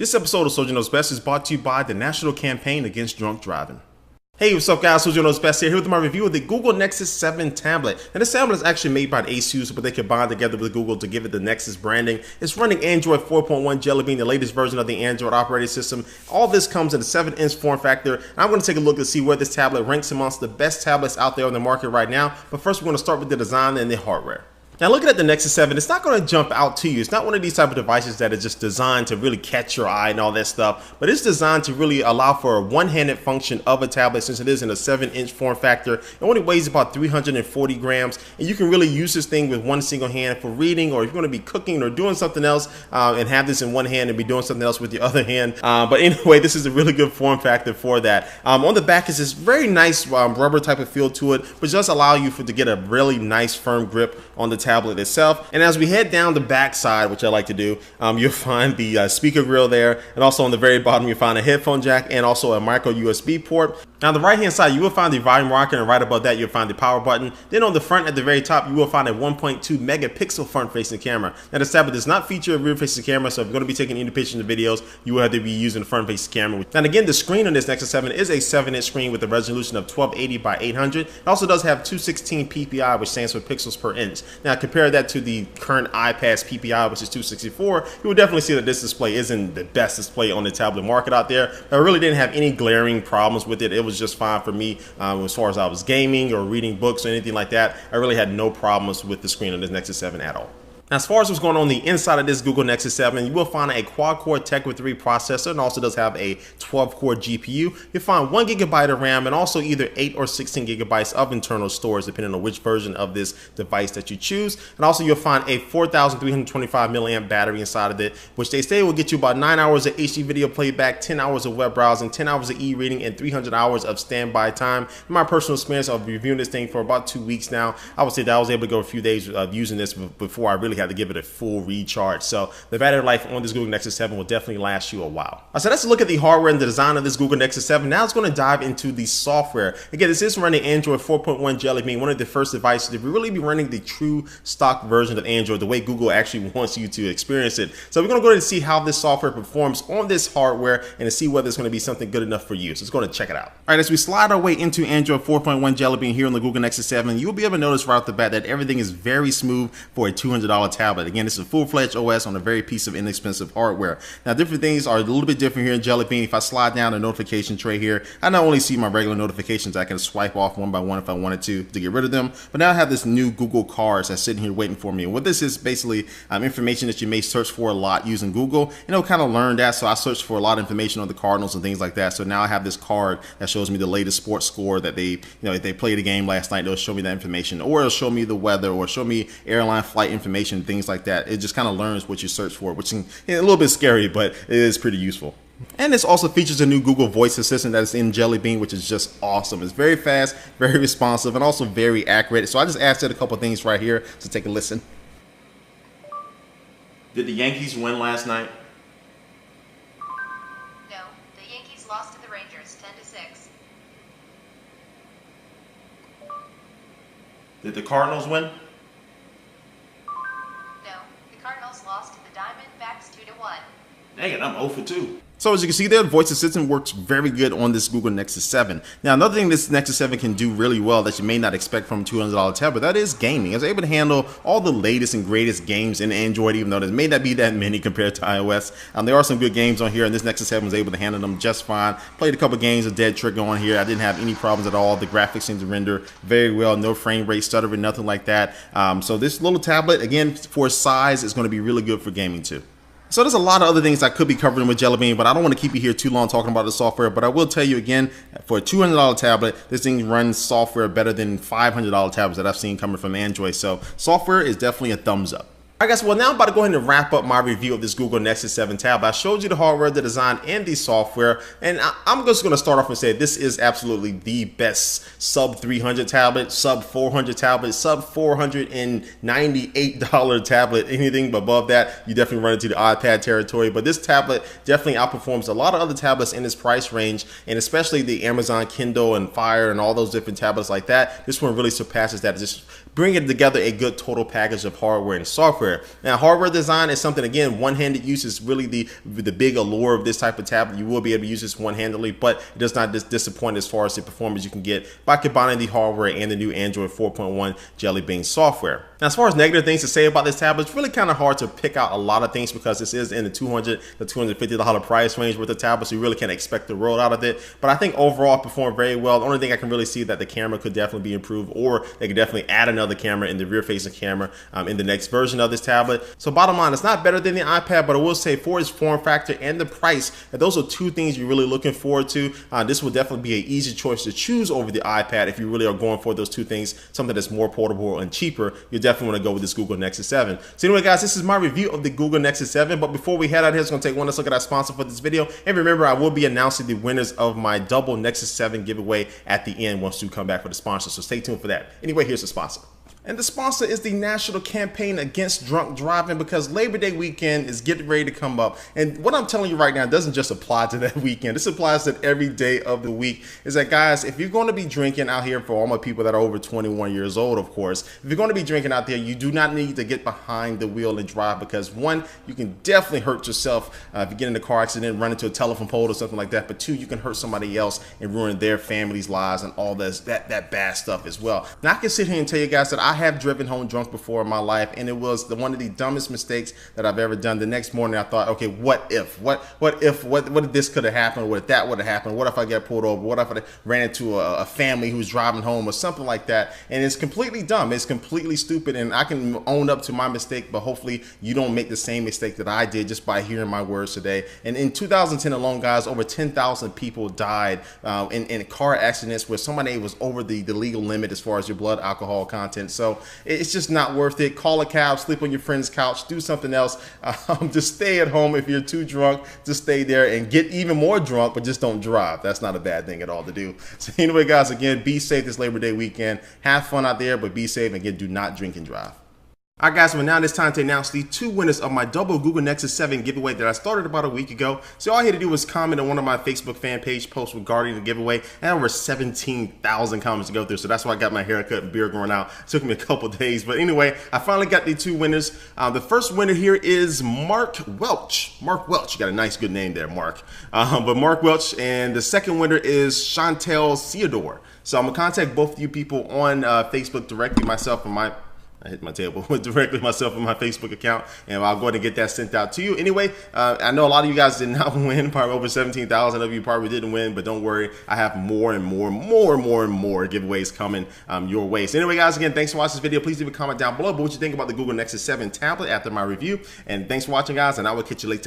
This episode of Soldier Knows Best is brought to you by the National Campaign Against Drunk Driving. Hey, what's up guys, Soldier Knows Best here with my review of the Google Nexus 7 tablet. Now this tablet is actually made by ASUS, but they combined together with Google to give it the Nexus branding. It's running Android 4.1 Jelly Bean, the latest version of the Android operating system. All this comes in a 7-inch form factor. And I'm going to take a look to see where this tablet ranks amongst the best tablets out there on the market right now. But first we're going to start with the design and the hardware. Now looking at the Nexus 7, it's not going to jump out to you. It's not one of these type of devices that is just designed to really catch your eye and all that stuff, but it's designed to really allow for a one-handed function of a tablet since it is in a 7-inch form factor. It only weighs about 340 grams, and you can really use this thing with one single hand for reading, or if you're going to be cooking or doing something else and have this in one hand and be doing something else with your other hand. But anyway, this is a really good form factor for that. On the back is this very nice rubber type of feel to it, which does allow you to get a really nice firm grip on the tablet itself. And as we head down the back side, which I like to do, you'll find the speaker grill there, and also on the very bottom you'll find a headphone jack and also a micro USB port. Now on the right hand side you will find the volume rocker, and right above that you'll find the power button. Then on the front at the very top you will find a 1.2 megapixel front facing camera. Now this tablet does not feature a rear facing camera, so if you're going to be taking any pictures and videos you will have to be using the front facing camera. And again, the screen on this Nexus 7 is a 7-inch screen with a resolution of 1280 by 800. It also does have 216 ppi, which stands for pixels per inch. Now compare that to the current iPad's PPI, which is 264, you will definitely see that this display isn't the best display on the tablet market out there. I really didn't have any glaring problems with it. It was just fine for me as far as I was gaming or reading books or anything like that. I really had no problems with the screen on this Nexus 7 at all. Now, as far as what's going on the inside of this Google Nexus 7, you will find a quad-core Tegra 3 processor, and also does have a 12-core GPU. You'll find 1 GB of RAM and also either 8 or 16 GB of internal storage, depending on which version of this device that you choose. And also you'll find a 4,325 milliamp battery inside of it, which they say will get you about 9 hours of HD video playback, 10 hours of web browsing, 10 hours of e-reading, and 300 hours of standby time. In my personal experience of reviewing this thing for about 2 weeks now, I would say that I was able to go a few days of using this before I really had to give it a full recharge. So the battery life on this Google Nexus 7 will definitely last you a while. So let's look at the hardware and the design of this Google Nexus 7. Now it's going to dive into the software. Again, this is running Android 4.1 Jelly Bean, one of the first devices to really be running the true stock version of Android, the way Google actually wants you to experience it. So we're going to go ahead and see how this software performs on this hardware and to see whether it's going to be something good enough for you. So let's go and check it out. All right, as we slide our way into Android 4.1 Jelly Bean here on the Google Nexus 7, you'll be able to notice right off the bat that everything is very smooth for a $200 tablet. Again, it's a full-fledged OS on a very piece of inexpensive hardware. Now, different things are a little bit different here in Jelly Bean. If I slide down the notification tray here, I not only see my regular notifications, I can swipe off one by one if I wanted to get rid of them, but now I have this new Google Cards that's sitting here waiting for me. And what this is basically information that you may search for a lot using Google, and it'll kind of learn that. So I searched for a lot of information on the Cardinals and things like that. So now I have this card that shows me the latest sports score that if they played a game last night, it'll show me that information, or it'll show me the weather, or show me airline flight information, things like that. It just kind of learns what you search for, which is a little bit scary, but it is pretty useful. And this also features a new Google Voice Assistant that is in Jelly Bean, which is just awesome. It's very fast, very responsive, and also very accurate. So I just asked it a couple things right here, so take a listen. Did the Yankees win last night? No, the Yankees lost to the Rangers 10-6. Did the Cardinals win? Lost to the Diamondbacks 2-1. Dang it, I'm 0 for 2. So as you can see there, the voice assistant works very good on this Google Nexus 7. Now another thing this Nexus 7 can do really well that you may not expect from a $200 tablet, that is gaming. It's able to handle all the latest and greatest games in Android, even though there may not be that many compared to iOS. There are some good games on here, and this Nexus 7 was able to handle them just fine. Played a couple games of Dead Trick on here. I didn't have any problems at all. The graphics seem to render very well. No frame rate stuttering, nothing like that. So this little tablet, again, for size, is going to be really good for gaming too. So there's a lot of other things I could be covering with Jelly Bean, but I don't want to keep you here too long talking about the software. But I will tell you again, for a $200 tablet, this thing runs software better than $500 tablets that I've seen coming from Android. So software is definitely a thumbs up. All right guys, well now I'm about to go ahead and wrap up my review of this Google Nexus 7 tablet. I showed you the hardware, the design, and the software, and I'm just going to start off and say this is absolutely the best sub $300 tablet, sub $400 tablet, sub $498 tablet. Anything above that, you definitely run into the iPad territory, but this tablet definitely outperforms a lot of other tablets in this price range, and especially the Amazon Kindle and Fire and all those different tablets like that. This one really surpasses that. It just bringing together a good total package of hardware and software. Now, hardware design is something, again, one-handed use is really the big allure of this type of tablet. You will be able to use this one-handedly, but it does not disappoint as far as the performance you can get by combining the hardware and the new Android 4.1 Jelly Bean software. Now, as far as negative things to say about this tablet, it's really kind of hard to pick out a lot of things because this is in the $200 to $250 price range with the tablet, so you really can't expect the world out of it. But I think overall it performed very well. The only thing I can really see that the camera could definitely be improved, or they could definitely add another camera in the rear-facing camera in the next version of this tablet. So bottom line, it's not better than the iPad, but I will say for its form factor and the price, those are two things you're really looking forward to. This will definitely be an easy choice to choose over the iPad if you really are going for those two things, something that's more portable and cheaper. You definitely want to go with this Google Nexus 7. So anyway, guys, this is my review of the Google Nexus 7. But before we head out here, it's going to take one last look at our sponsor for this video. And remember, I will be announcing the winners of my double Nexus 7 giveaway at the end once we come back for the sponsor. So stay tuned for that. Anyway, here's the sponsor. And the sponsor is the National Campaign Against Drunk Driving, because Labor Day weekend is getting ready to come up. And what I'm telling you right now doesn't just apply to that weekend. This applies to every day of the week. Is that, guys, if you're going to be drinking out here, for all my people that are over 21 years old, of course, if you're going to be drinking out there, you do not need to get behind the wheel and drive, because one, you can definitely hurt yourself if you get in a car accident, run into a telephone pole or something like that. But two, you can hurt somebody else and ruin their family's lives and all that bad stuff as well. Now, I can sit here and tell you guys that I have driven home drunk before in my life, and it was one of the dumbest mistakes that I've ever done. The next morning I thought, okay, what if this could have happened? What if that would have happened? What if I get pulled over? What if I ran into a family who's driving home or something like that? And it's completely dumb. It's completely stupid, and I can own up to my mistake, but hopefully you don't make the same mistake that I did just by hearing my words today. And in 2010 alone, guys, over 10,000 people died in car accidents where somebody was over the legal limit as far as your blood alcohol content. So it's just not worth it. Call a cab, sleep on your friend's couch, do something else. Just stay at home. If you're too drunk, just stay there and get even more drunk, but just don't drive. That's not a bad thing at all to do. So anyway, guys, again, be safe this Labor Day weekend. Have fun out there, but be safe, and again, do not drink and drive. All right, guys, well, now it's time to announce the two winners of my double Google Nexus 7 giveaway that I started about a week ago. So all you had to do was comment on one of my Facebook fan page posts regarding the giveaway. I had over 17,000 comments to go through, so that's why I got my haircut and beard growing out. It took me a couple days, but anyway, I finally got the two winners. The first winner here is Mark Welch. Mark Welch, you got a nice, good name there, Mark. But Mark Welch, and the second winner is Chantel Theodore. So I'm gonna contact both of you people on Facebook directly, myself and my... I hit my table directly myself in my Facebook account, and I'll go ahead and get that sent out to you. Anyway, I know a lot of you guys did not win, probably over 17,000 of you probably didn't win, but don't worry, I have more and more giveaways coming your way. So anyway, guys, again, thanks for watching this video. Please leave a comment down below about what you think about the Google Nexus 7 tablet after my review, and thanks for watching, guys, and I will catch you later.